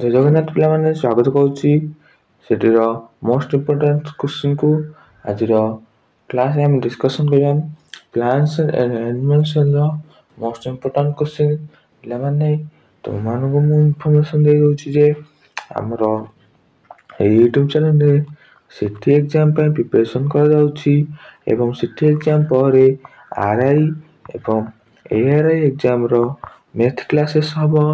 जय जगन्नाथ पिलामाने स्वागत करुच्ची सेटीर मोस्ट इम्पोर्टेंट क्वेश्चन को आज क्लास आम डिस्कशन करिया plants and animals most important question पिलामाने तुम मानक मु इनफॉरमेशन दे दोची जे हमर यूट्यूब चैनल रे सिटी एग्जाम पे प्रिपरेशन कर जाउची एवं सिटी एग्जाम पर आरआई एवं एआरआई एग्जाम रो मैथ क्लासेस हबो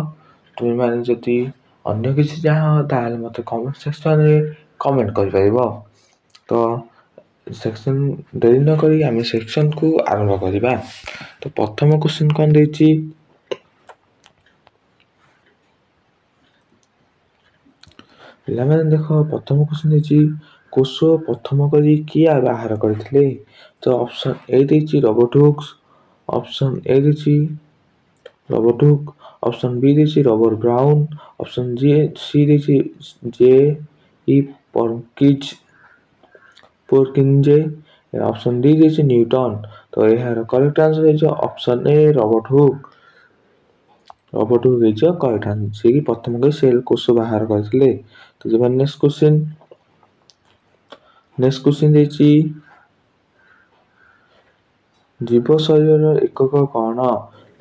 तुम माने जति अन्य किसी चाह ताल मते कमेंट सेक्शन रे कमेंट कर परिबो। तो सेक्शन देरी न करी आमे सेक्शन को आरंभ करिबा। तो प्रथम क्वेश्चन कोन देछि पिलामे देखो प्रथम क्वेश्चन देछि कोष प्रथम करी किया बाहर करथिले। तो ऑप्शन ए देछि रॉबर्ट हुक्स, ऑप्शन ए देछि रॉबर्ट हुक, ऑप्शन बी देछि रॉबर्ट ब्राउन, ऑप्शन सी देछि J E Purkinje, option D देछि न्यूटन। तो यार करेक्ट आंसर है option A Robert Hooke. Robert Hooke है करेक्ट आंसर से कि प्रथम के सेल कोष बाहर करथिले। तो जब नेक्स्ट क्वेश्चन देछि जीव शरीर एकक कौन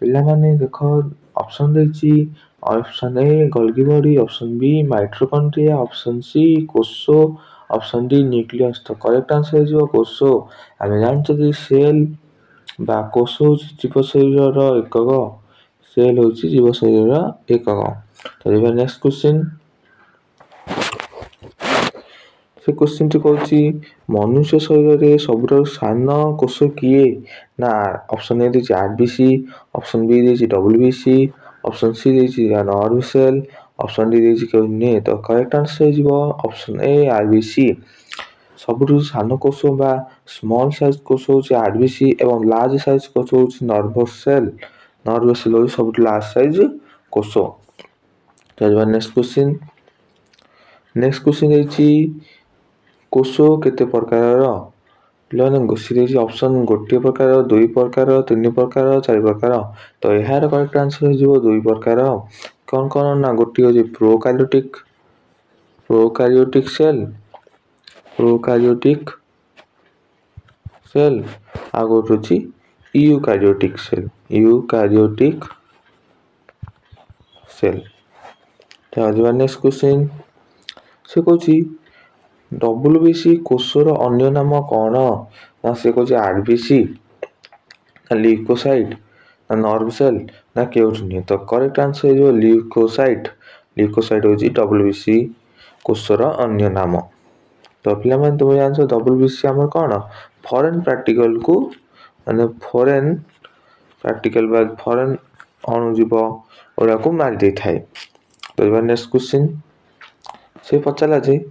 पिला माने देखो ऑप्शन देछि option A Golgi body, option B mitochondria, option C कोष, ऑप्शन डी न्यूक्लियस। तो करेक्ट आंसर है कोष। आमे जानछथि सेल बा कोष होछि जीव शरीर एकक, सेल होछि जीव शरीर एकक। तो जब नेक्स्ट क्वेश्चन से क्वेश्चन टी कहछि मनुष्य शरीर रे सबरो सान कोष किए ना ऑप्शन ए देछि आरबीसी, ऑप्शन बी देछि डब्ल्यूबीसी, ऑप्शन सी देछि नर्व सेल, ऑप्शन डी देछि किडनी। तो करेक्ट आंसर है ऑप्शन ए आरबीसी। सबरो सान कोष बा स्मॉल साइज कोष होछि आरबीसी एवं लार्ज साइज कोष होछि नर्व सेल होछि सबरो लार्ज साइज कोष। तो जब नेक्स्ट क्वेश्चन देछि कोष केते प्रकार पिलाने गोसी देछि ऑप्शन गोटे प्रकार, दुई प्रकार, तीन प्रकार, चार प्रकार। तो यार करेक्ट आंसर है दुई प्रकार। कौन कौन ना गोटी होछि प्रोकार्योटिक आ गोट होछि यूकार्योटिक सेल। तो जब नेक्स्ट क्वेश्चन से कहछि डब्ल्यूबीसी कोषर अन्य नाम कौन ना से कहछि आरबीसी ना ल्यूकोसाइट ना नर्व सेल ना किडनी। तो करेक्ट आंसर है ल्यूकोसाइट होछि डब्ल्यूबीसी कोषर अन्य नाम। तो पिला माने तुम जानछो डब्ल्यूबीसी हमर कौन फॉरेन प्रैक्टिकल को माने फॉरेन अणुजीव ओरा को मार दे थाए। तो नेक्स्ट क्वेश्चन से पचाला जे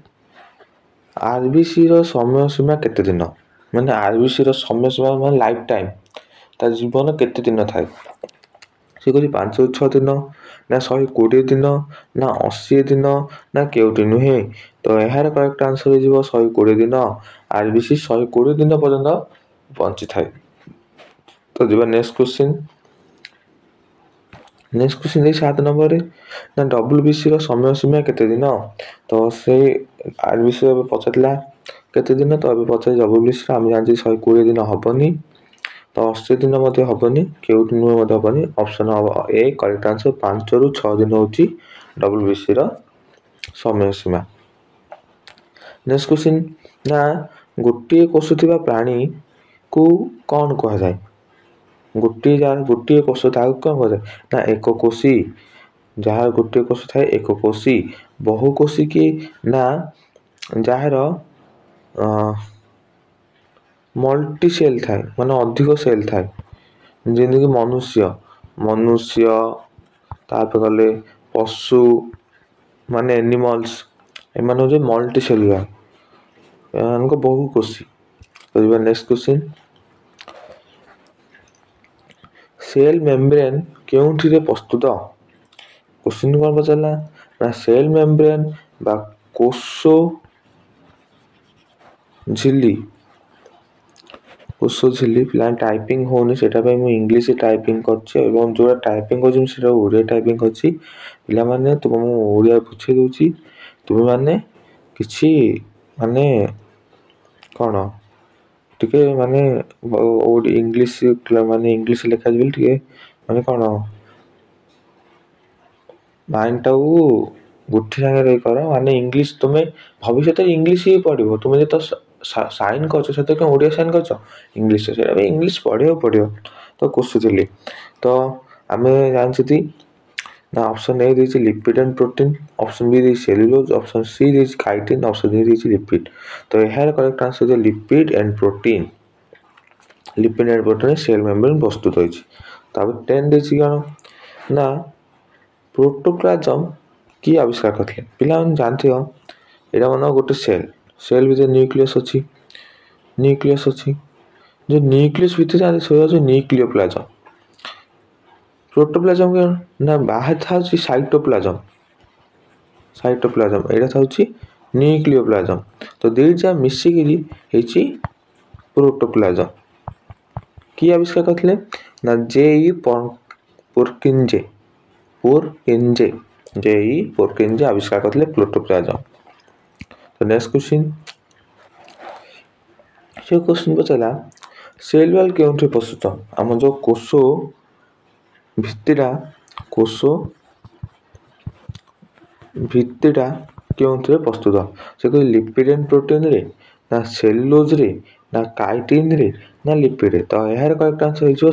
आरबीसी रो समय सीमा केते दिन माने आरबीसी रो समय सीमा माने लाइफ टाइम ता जीवन केते दिन थाए। से कहछि 5 ରୁ 6 दिन ना 120 दिन ना 80 दिन ना केउटी नुहे। तो यार करेक्ट आंसर है 120 दिन। आरबीसी 120 दिन पर्यंत बंची थाए। तो जब नेक्स्ट क्वेश्चन दे 7 नंबर रे ना डब्ल्यूबीसी रो समय सीमा केते दिन। तो से आरबीसी रो पछतला केते दिन तो अबे पछे डब्ल्यूबीसी रो हम जानछि 120 दिन हबनी। तो 80 दिन मध्ये हबनी केउटी नुहे मध्ये हबनी। ऑप्शन ए करेक्ट आंसर 5 ରୁ 6 दिन होछि डब्ल्यूबीसी रो समय सीमा। नेक्स्ट क्वेश्चन ना गोटे कोष थिबा प्राणी को कोन कह जाय। गोटे कोष ताकू कोन कह जाय ना एक कोषी। जहार गोटे कोष थाए एक कोषी, बहु कोषी की ना जहार मल्टी सेल थाए माने अधिक सेल थाए जेने कि मनुष्य तापर गले पशु माने एनिमल्स एमान हो मल्टी सेलुलर इनको बहु कोषी। तो नेक्स्ट क्वेश्चन सेल मेम्ब्रेन केउंठी रे प्रस्तुत। क्वेश्चन कोन पचला ना सेल मेम्ब्रेन बा कोष କୋଷ ଝିଲ୍ଲି ପିଲା ଟାଇପିଂ ହେଉନି ସେଇଟା ପାଇଁ ମୁଁ ଇଂଲିଶ ଟାଇପିଂ କରୁଛି ଏବଂ ଯେଉଁଟା ଟାଇପିଂ କରୁଛି ମୁଁ ସେଇଟା ଓଡ଼ିଆ ଟାଇପିଂ କରୁଛି। ପିଲାମାନେ ତୁମ ମୁଁ ଓଡ଼ିଆ ବୁଝେଇ ଦେଉଛି ତୁମେମାନେ କିଛି ମାନେ କ'ଣ ଟିକେ ମାନେ ଇଂଲିଶ ମାନେ ଇଂଲିଶ ଲେଖାଯିବ ବୋଲି ଟିକେ ମାନେ କ'ଣ ମାଇଣ୍ଡଟାକୁ ଗୋଠି ସାଙ୍ଗରେ କର ମାନେ ଇଂଲିଶ ତୁମେ ଭବିଷ୍ୟତରେ ଇଂଲିଶ ହିଁ ପଢ଼ିବ ତୁମେ ଯେତେ ସାଇନ୍ କରୁଛ ସେତେ କ'ଣ ଓଡ଼ିଆ ସାଇନ୍ କରୁଛ ଇଂଲିଶ ସେଇଟା ପାଇଁ ଇଂଲିଶ ପଢ଼ିବାକୁ ପଡ଼ିବ। ତ କୋଷୁଥିଲି ତ ଆମେ ଜାଣିଛନ୍ତି ନା ଅପସନ୍ ଏ ଦେଇଛି lipid and protein, option B ଦେଇଛି ସେଲୁଲୋଜ, ଅପସନ୍ ସି ଦେଇଛି କାଇଟିନ୍, ଅପସନ୍ ଡି ଦେଇଛି ଲିପିଡ୍। ତ ଏହାର କରେକ୍ଟ ଆନ୍ସର ହେଉଛି lipid and protein. Lipid and protein cell membrane ପ୍ରସ୍ତୁତ ହୋଇଛି। ତାପରେ 10 ଦେଇଛି କ'ଣ ନା ପ୍ରୋଟୋପ୍ଲାଜମ କିଏ ଆବିଷ୍କାର କରିଥିଲେ? ପିଲାମାନେ ଜାଣିଥିବ ଏଇଟା ମାନେ ଗୋଟେ ସେଲ୍ ଭିତରେ ନ୍ୟୁକ୍ଲିୟସ୍ ଅଛି ଯେଉଁ ନ୍ୟୁକ୍ଲିୟସ୍ ଭିତରେ ସେଇଟା ହେଉଛି ନ୍ୟୁକ୍ଲିଓପ୍ଲାଜମ। ପ୍ରୋଟୋପ୍ଲାଜମ କ'ଣ ନା ବାହାରେ ଥାଉଛି ସାଇଟୋପ୍ଲାଜମ ଏଇଟା ଥାଉଛି ନ୍ୟୁକ୍ଲିଓପ୍ଲାଜମ। ତ ଦୁଇଟା ମିଶିକିରି ହେଇଛି ପ୍ରୋଟୋପ୍ଲାଜମ। କିଏ ଆବିଷ୍କାର କରିଥିଲେ ନା J.E. ପୋର୍କିଞ୍ଜେ ଆବିଷ୍କାର କରିଥିଲେ ପ୍ରୋଟୋପ୍ଲାଜମ। ତ ନେକ୍ସଟ କ୍ୱେଶ୍ଚିନ୍ ସେ କ୍ୱେଶ୍ଚିନ୍ ପଚାରିଲା ସେଲ୍ ୱାଲ୍ କେଉଁଠି ପ୍ରସ୍ତୁତ? ଆମ ଯେଉଁ କୋଷ ଭିତ୍ତିଟା କେଉଁଥିରେ ପ୍ରସ୍ତୁତ? ସେ କହିଲେ ଲିପିଡ୍ ଆଣ୍ଡ ପ୍ରୋଟିନ୍ରେ ନା ସେଲୁଲୋଜରେ ନା କାଇଟିନ୍ରେ ନା ଲିପିଡ୍ରେ। ତ ଏହାର କରେକ୍ଟ ଆନ୍ସର ହେଇଯିବ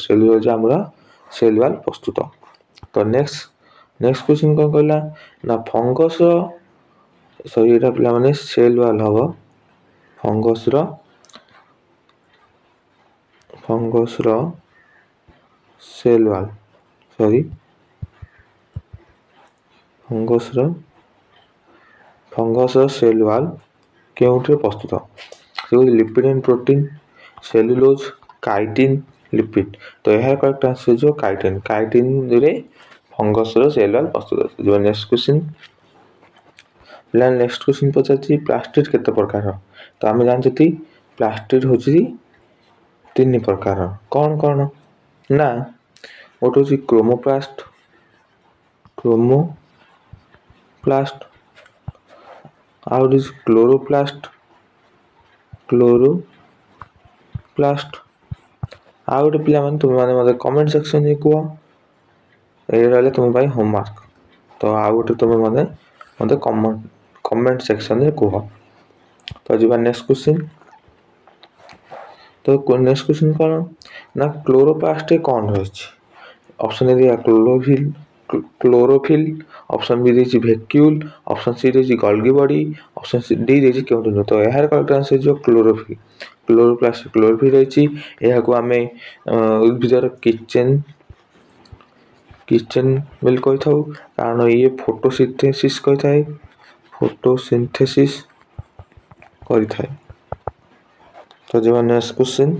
ସେଲୁଲୋଜ ଆମର ସେଲ୍ ୱାଲ୍ ପ୍ରସ୍ତୁତ। ତ ନେକ୍ସଟ କ୍ୱେଶ୍ଚିନ୍ କ'ଣ କହିଲା ନା ଏଇଟା ପିଲାମାନେ ସେଲ୍ ୱାଲ୍ ହେବ ଫଙ୍ଗସର ସେଲ୍ ୱାଲ୍ ଫଙ୍ଗସର ସେଲ୍ ୱାଲ୍ କେଉଁଥିରେ ପ୍ରସ୍ତୁତ? ସେ ହେଉଛି ଲିପିଡ୍ ଆଣ୍ଡ ପ୍ରୋଟିନ୍, ସେଲୁଲୋଜ, କାଇଟିନ୍, ଲିପିଡ୍। ତ ଏହାର କରେକ୍ଟ ଆନ୍ସର ହେଇଯିବ କାଇଟିନ୍ରେ ଫଙ୍ଗସର ସେଲ୍ ୱାଲ୍ ପ୍ରସ୍ତୁତ। ନେକ୍ସଟ କ୍ୱେଶ୍ଚିନ୍ ପଚାରିଛି ପ୍ଲାଷ୍ଟିଡ୍ କେତେ ପ୍ରକାର? ତ ଆମେ ଜାଣିଛନ୍ତି ପ୍ଲାଷ୍ଟିଡ୍ ହେଉଛି 3 ପ୍ରକାର। କ'ଣ ନା ଗୋଟେ ହେଉଛି କ୍ରୋମୋପ୍ଲାଷ୍ଟ, ଆଉ ଗୋଟେ ହେଉଛି କ୍ଲୋରୋପ୍ଲାଷ୍ଟ, ଆଉ ଗୋଟେ ପିଲାମାନେ ତୁମେମାନେ ମୋତେ କମେଣ୍ଟ ସେକ୍ସନରେ କୁହ। ଏଇ ରହିଲେ ତୁମ ପାଇଁ ହୋମୱାର୍କ। ତ ଆଉ ଗୋଟେ ତୁମେମାନେ ମୋତେ କମେଣ୍ଟ ସେକ୍ସନରେ କୁହ। ତ ଯିବା ନେକ୍ସଟ କ୍ୱେଶ୍ଚିନ୍। ତ ନେକ୍ସଟ କ୍ୱେଶ୍ଚିନ୍ କ'ଣ ନା କ୍ଲୋରୋପ୍ଲାଷ୍ଟରେ କ'ଣ ରହିଛି? ଅପସନ୍ ଏ ଦିଆ କ୍ଲୋରୋଫିଲ୍, ଅପସନ୍ ବି ଦେଇଛି ଭେକ୍ୟୁଲ୍, ଅପସନ୍ ସି ଦେଇଛି ଗଲ୍ଗି ବଡି, ଅପସନ୍ ଡି ଦେଇଛି କେଉଁଠି ନୁହେଁ। ତ ଏହାର କରେକ୍ଟ ଆନ୍ସର ହେଇଯିବ କ୍ଲୋରୋପ୍ଲାଷ୍ଟ କ୍ଲୋରୋଫିଲ୍ ରହିଛି। ଏହାକୁ ଆମେ ଉଦ୍ଭିଦର କିଚେନ୍ ବୋଲି କହିଥାଉ କାରଣ ଇଏ ଫଟୋସିନ୍ଥେସିସ୍ କରିଥାଏ। ତ ଯିବା ନେକ୍ସଟ କ୍ୱେଶ୍ଚିନ୍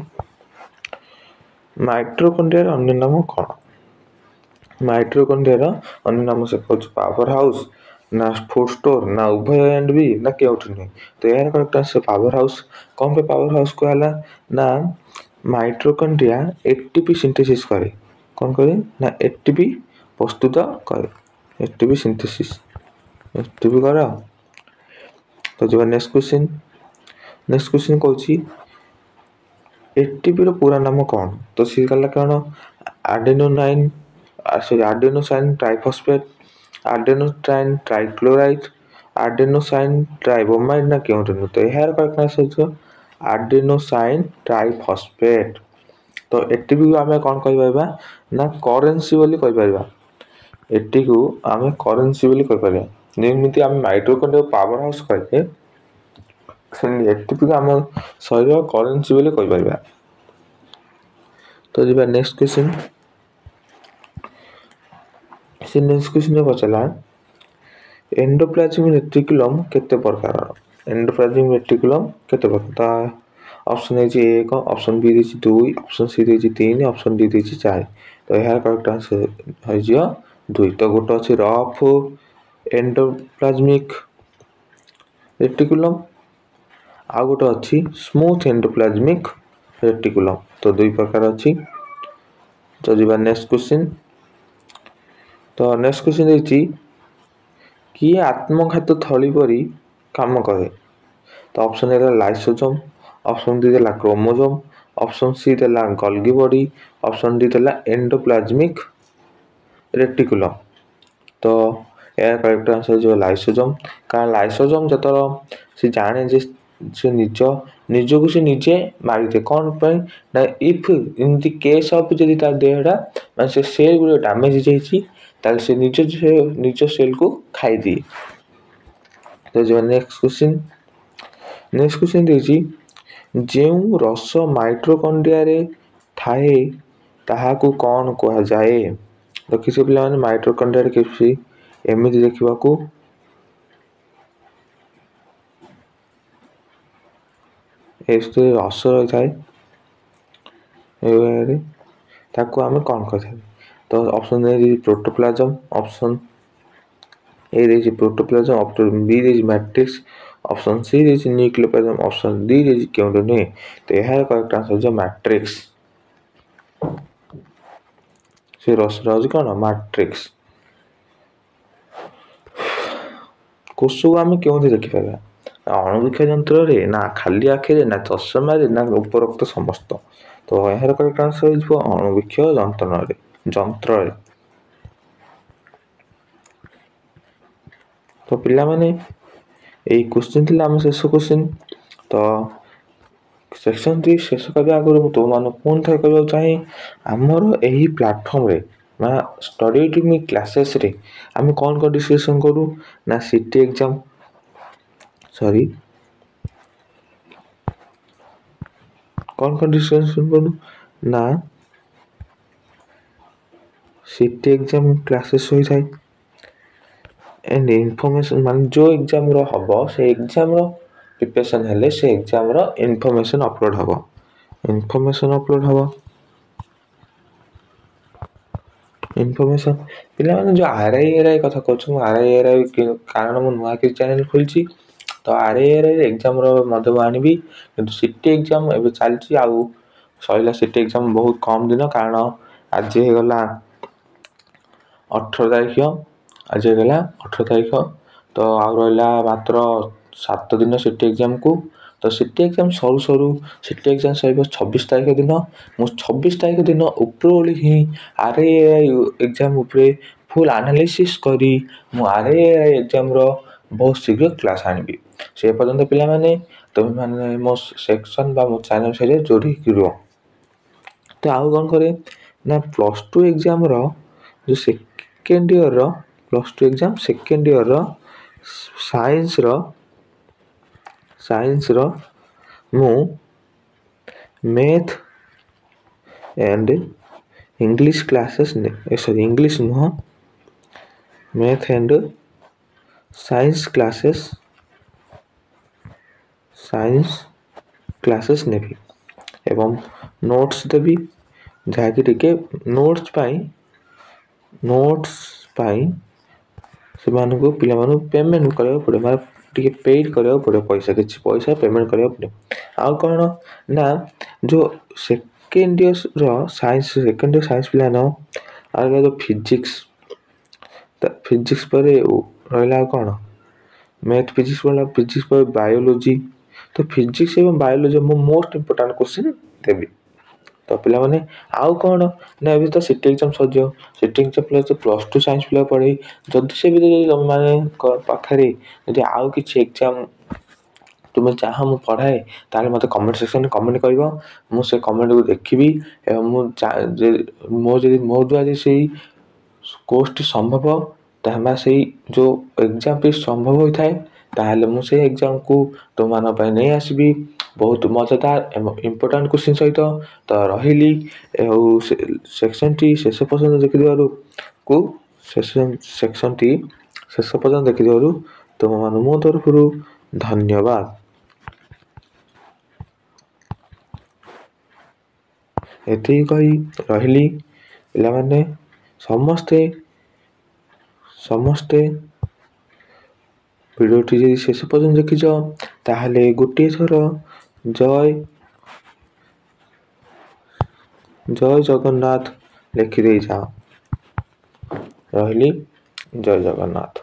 ମାଇଟୋକଣ୍ଡ୍ରିଆର ଅନ୍ୟ ନାମ କ'ଣ? ମାଇଟୋକଣ୍ଡ୍ରିଆର ଅନ୍ୟ ନାମ ସେ କହୁଛି ପାୱାର ହାଉସ୍ ନା ଫୁଡ୍ ଷ୍ଟୋର୍ ନା ଉଭୟ ଏଣ୍ଡ ବି ନା କେଉଁଠି ନୁହେଁ। ତ ଏହାର କରେକ୍ଟ ଆନ୍ସର ପାୱାର ହାଉସ୍। କ'ଣ ପାଇଁ ପାୱାର ହାଉସ୍ କୁହାହେଲା ନା ମାଇଟୋକଣ୍ଡ୍ରିଆ ATP ସିନ୍ଥେସିସ୍ କରେ। କ'ଣ କରେ ନା ATP ପ୍ରସ୍ତୁତ କରେ। ATP କର। ତ ଯିବା ନେକ୍ସଟ କ୍ୱେଶ୍ଚିନ୍ କହୁଛି ATPର ପୁରା ନାମ କ'ଣ? ତ ସିଏ କହିଲା କ'ଣ ଆଡେନୋସାଇନ୍ ଟ୍ରାଇଫସ୍ଫେଟ୍, ଆଡେନୋସାଇନ୍ ଟ୍ରାଇକ୍ଲୋରାଇଡ୍, ଆଡେନୋସାଇନ୍ ଟ୍ରାଇବ୍ରୋମାଇଡ୍ ନା କେଉଁଠି ନୁହେଁ। ତ ଏହାର କରେକ୍ଟ ଆନ୍ସର ହେଇଯିବ ଆଡେନୋସାଇନ୍ ଟ୍ରାଇଫସ୍ଫେଟ୍। ତ ଏଟିପିକୁ ଆମେ କ'ଣ କହିପାରିବା ନା କରେନ୍ସି ବୋଲି କହିପାରିବା। ଯେମିତି ଆମେ ମାଇଟୋକଣ୍ଡ୍ରିଆ ପାୱାର ହାଉସ୍ କହିଲେ ସେମିତି ଏଟିପିକୁ ଆମ ଶରୀର କରେନ୍ସି ବୋଲି କହିପାରିବା। ତ ଯିବା ନେକ୍ସଟ କ୍ୱେଶ୍ଚିନ୍ ପଚାରିଲା ଏଣ୍ଡୋପ୍ଲାଜମିକ୍ ରେଟିକୁଲମ୍ କେତେ ପ୍ରକାରର? ତ ଅପସନ୍ ହେଇଛି 1, ଅପସନ୍ ବି ଦେଇଛି 2, ଅପସନ୍ ସି ଦେଇଛି 3, ଅପସନ୍ ଡି ଦେଇଛି 4। ତ ଏହାର କରେକ୍ଟ ଆନ୍ସର ହେଇଯିବ 2। ତ ଗୋଟେ ଅଛି ରଫ୍ ଏଣ୍ଡୋପ୍ଲାଜମିକ୍ ରେଟିକୁଲମ୍, ଆଉ ଗୋଟେ ଅଛି ସ୍ମୁଥ୍ ଏଣ୍ଡୋପ୍ଲାଜମିକ୍ रेटिकुलम। तो दुई प्रकार अच्छी। तो जी नेक्स्ट क्वेश्चन। तो नेक्स्ट क्वेश्चन देखिए किए आत्मघात थली परी काम करे। तो option A lysosome, option B देला क्रोमोसोम, ऑप्शन सी देला गोल्गी बॉडी, ऑप्शन डी देला एंडोप्लाज्मिक रेटिकुलम। तो यार करेक्ट आंसर जो लाइसोसोम। कारण लाइसोसोम जतर से जाने जे से निजको से निजे मारिथे कौन पर ना if in the case of जदि तार देहटा माने से सेल गुलो डैमेज जाईची ताल से निज सेल को खाई दिए। तो जो नेक्स्ट क्वेश्चन देखिए जो रस माइटोकॉन्ड्रिया रे थाए ताहाकू कौन कहा जाए। तो किसी पिला माने माइटोकॉन्ड्रिया रे किसी एमिति देखिबा को एस्ते रस रही थाए ए ताकू आमे कौन कहते। तो option A protoplasm, option A देखिए प्रोटोप्लाज्म, ऑप्शन बी देखिए मैट्रिक्स, ऑप्शन सी देखिए न्यूक्लियोप्लाज्म, ऑप्शन डी देखिए क्यों नहीं। तो यह करेक्ट आंसर जो मैट्रिक्स से रस रही कौन मैट्रिक्स। कोष को आम क्यों देखिपार अणुवीक्षा जंत्र रे ना खाली आखिरे ना चषमा ना उपरोक्त समस्त। तो यार करेक्ट आंसर हो अणुवीक्षा जंत्र। तो पिला माने यही क्वेश्चन थी आम शेष क्वेश्चन। तो सेक्शन 3 शेष करने आगु तुम मान पुणी थे कहना चाहे आमर यही प्लाटफर्म रे स्टडी टू मी क्लासेस रे आम कौन कौन डिस्कशन करूँ ना सीटी एग्जाम सॉरी कौन कौन डिस्कशन करूँ ना सीटी एग्जाम क्लासेस हो जाए एंड इनफॉरमेशन मान जो एग्जाम रो हबो से एग्जाम रो प्रिपरेशन हेले से एग्जाम रो इनफॉरमेशन अपलोड हबो इनफॉरमेशन पिला माने जो आरआई कथा कहछु आरआई कारण मु नुआ के चैनल खोलची। तो आरआई एग्जाम रो मधु आनिबी किंतु सीटी एग्जाम एबे चलची आउ सइला सीटी एग्जाम बहुत कम दिन कारण आज हे गला 18 तारिख आज हे गला 18 तारिख। तो आउ रहला मात्र 7 दिन सीटी एग्जाम को। तो सीटी एग्जाम सरू सरू सीटी एग्जाम सर 26 तारिख दिन मु 26 तारिख दिन उपरोली ही आरआई एग्जाम उपरे फुल एनालिसिस करी मु आरआई एग्जाम रो बहुत शीघ्र क्लास आनिबी। से पर्यंत पिला माने तुम माने मो सेक्शन बा मो चैनल से जोड़ी रो। तो आउ कौन करे ना +2 एग्जाम रो जो सेकेंड ईयर रो +2 एग्जाम सेकेंड ईयर रो साइंस रो मु मैथ एंड इंग्लिश क्लासेस ने सॉरी इंग्लिश नुह मैथ एंड साइंस क्लासेस ने भी एवं नोट्स देवी जहाँकि टिके नोट्स से मानको पिला मानो पेमेंट करबा पड़े माने टिके पेड करबा पड़े पैसा किछि पैसा पेमेंट करबा पड़े। आउ कोन ना जो सेकेंड ईयर रो साइंस प्लान आगे जो फिजिक्स पर रहला कोन मैथ फिजिक्स पर बायोलॉजी। तो फिजिक्स एवं बायोलॉजी मोस्ट इंपोर्टेंट क्वेश्चन देबी। तो पिला माने आउ कोन ना अभी तो सीटी एग्जाम सजो सीटी एग्जाम प्लस +2 साइंस प्लस पढ़ी जदि से भी तुम माने पाखरे यदि आउ किछि एग्जाम तुम चाह मु पढ़ाए ताले मते कमेंट सेक्शन में कमेंट करिवो मु से कमेंट को देखिबी एवं मो जदि मो द्वारा से कोर्स संभव ताहमा से जो एग्जाम पे संभव होता है ताहले मु से एग्जाम को तुम मान पे नहीं आसबी बहुत मजेदार एवं इंपोर्टेंट क्वेश्चन सहित। तो रहिली सेक्शन टी शेष पर्यंत देखिदेबारु को सेक्शन टी शेष पर्यंत देखिदेबारु तुम मान मो तरफरु धन्यवाद। एति कही रहिली पिला माने समस्ते भिडियोटी जदि शेष पर्यंत देखिछ ताहले गोटे थर जय ଜୟ ଜଗନ୍ନାଥ ଲେଖିଦେଇ ଯାଅ। ରହିଲି, ଜୟ ଜଗନ୍ନାଥ।